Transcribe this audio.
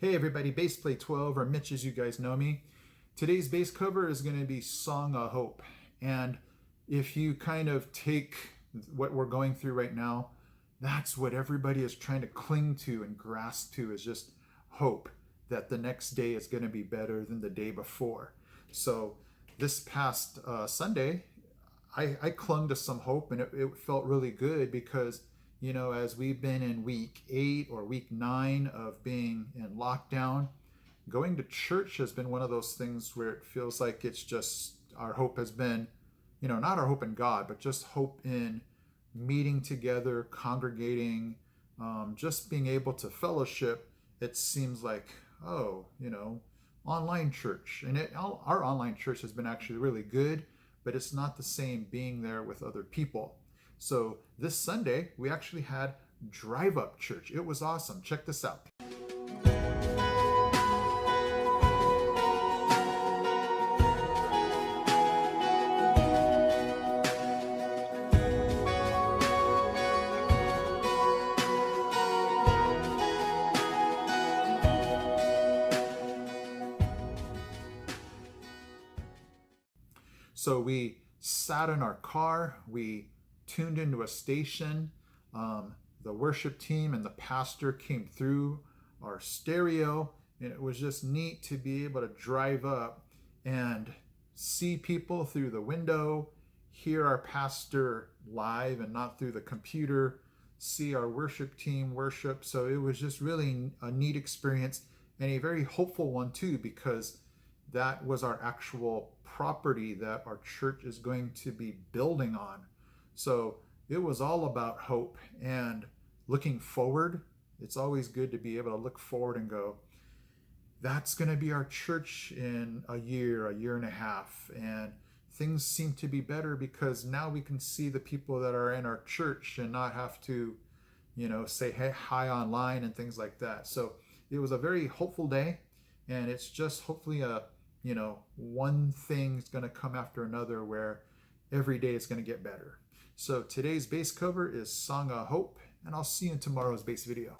Hey everybody, Bass Play 12, or Mitch as you guys know me. Today's bass cover is going to be Song of Hope. And if you kind of take what we're going through right now, that's what everybody is trying to cling to and grasp to, is just hope that the next day is going to be better than the day before. So this past Sunday, I clung to some hope, and it felt really good because, you know, as we've been in week 8 or week 9 of being in lockdown, going to church has been one of those things where it feels like it's just our hope has been, you know, not our hope in God, but just hope in meeting together, congregating, just being able to fellowship. It seems like, oh, you know, online church. And our online church has been actually really good, but it's not the same being there with other people. So this Sunday, we actually had drive-up church. It was awesome. Check this out. So we sat in our car, we tuned into a station. The worship team and the pastor came through our stereo, and it was just neat to be able to drive up and see people through the window, hear our pastor live and not through the computer, see our worship team worship. So it was just really a neat experience, and a very hopeful one too, because that was our actual property that our church is going to be building on. So it was all about hope and looking forward. It's always good to be able to look forward and go, that's going to be our church in a year and a half. And things seem to be better because now we can see the people that are in our church and not have to, you know, say hey, hi online and things like that. So it was a very hopeful day, and it's just hopefully one thing's going to come after another where every day it's going to get better. So today's bass cover is Song of Hope, and I'll see you in tomorrow's bass video.